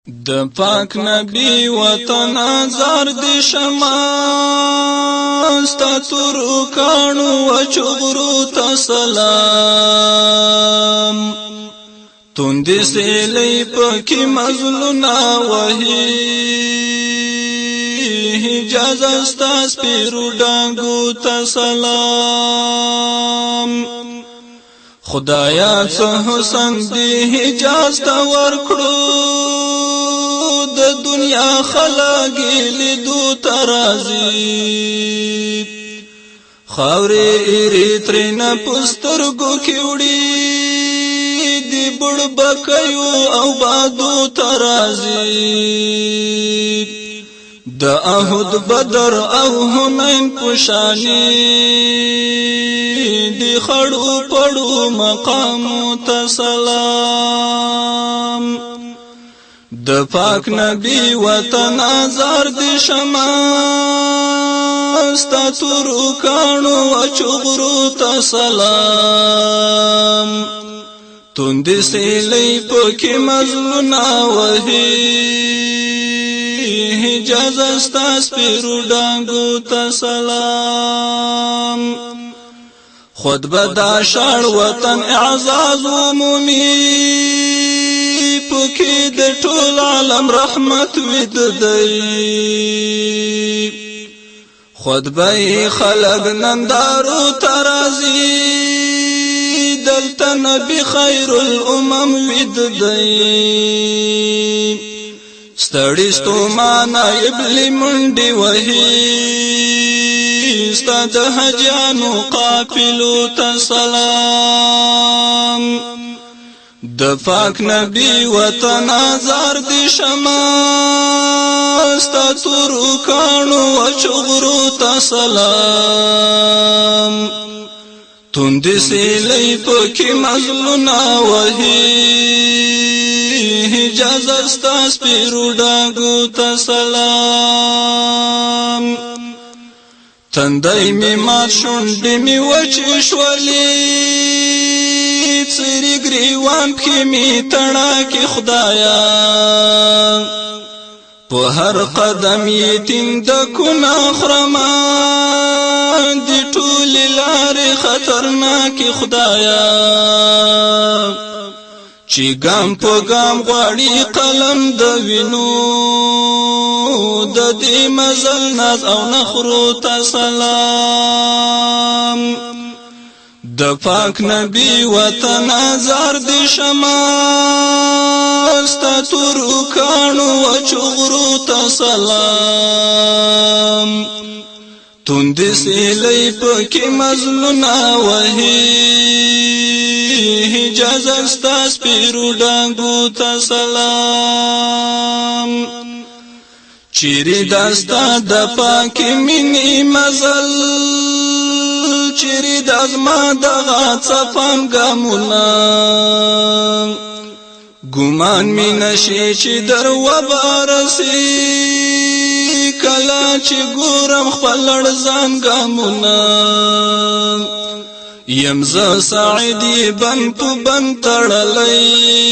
د پاک نبی وطن زار دی شما ستا تورو کانو و چغرو تا سلام توندی سیلی پاکی مظلونا وحی حجاز استا سپیرو ڈانگو تا سلام خدایا څه حسن دی حجاز تا ورکړو د دنیا خلاګي لیدو ترازی خاورې اریترینا پسترګو کېوړي دی بړ بکيو او بادو ترازی د احد بدر او حنین پشانی دی خړو پړو مقام تسلام د پاک نبی وطن زار دی شما ستا تورو کانو و چغرو تسلام توندی سیلی پاکی مظلونا وحی حجاز استا سپیرو ڈانگو تسلام خود بدا شار وطن اعزاز عمومی پکی د ټول عالم رحمت ود دی خود به خلق نندارو ترازی دلته نبی خیر الامم ود دی ستړي ستومانه ابلی منډي وهي ستا د حجانو قافلو ته سلام د پاک نبی وطن زار دی شما ستا تورو کانو و چغرو ته سلام توندی سیلی پاکی مظلونا وحی حجاز استا سپیرو ڈاگو تسلام تندائی می مات شنڈی می وچی شولی چری گریوان پکی می تڑا کی خدایا په هر قدم یتیم د کنا خرمان دی ټول لارې خطرناکې خدایا چې ګام په ګام غواړي قلم د وینو د دې مزل ناز او نخرو ته سلام د پاک نبی وطن زار دی شما ستا تورو کانو و چغرو ته سلام توندی سیلی پاکی مظلونا وحی حجاز استا سپیرو ڈانگو ته سلام چیری داستا د پاکی منی مزل چیری دازما دغا صفام گامونا گمان می نشی چی در وبارسی کلا چی گورم خپلړ ځان گامونا یمزا سعیدی بن پو بن تړلی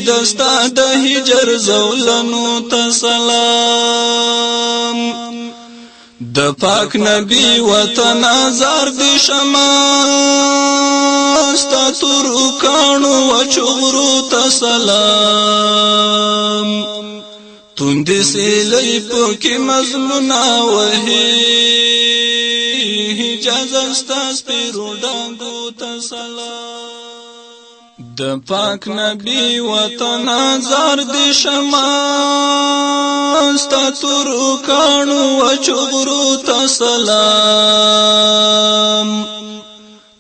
دستا د هجر زولنو ته سلام د پاک نبی وطن زار دی شما ستا تورو کانو و چغرو ته سلام توندی سیلی پاکی مظلونا وحی حجاز استا سپیرو ڈانگو ته سلام د پاک نبی وطن زار دی شما ستا تورو کانو و چغرو ته سلام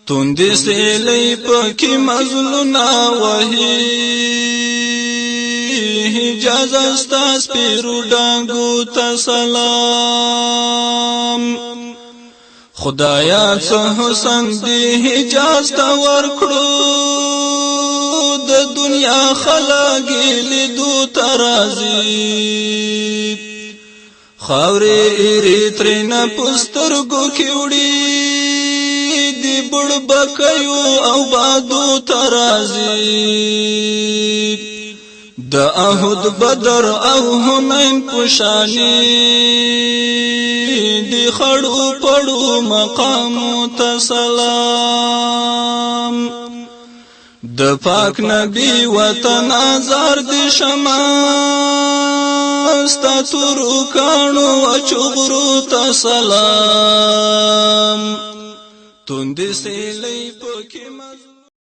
توندی سیلی پاکی مظلونا وحی حجاز استا سپیرو ڈانگو ته سلام خدایا څه حسن دی حجاز تا ورکړو د دنیا خلاګي لیدو ترازی خاورې اریترینا پسترګو کېوړي دی بړ بکيو او بادو ترازی د د احد بدر او حنین پشانی دی خړو پړو مقام ته سلام د پاک نبی وطن آزار دی شمع ستا تورو کانو چغرو ته سلام توندې سیلۍ پکې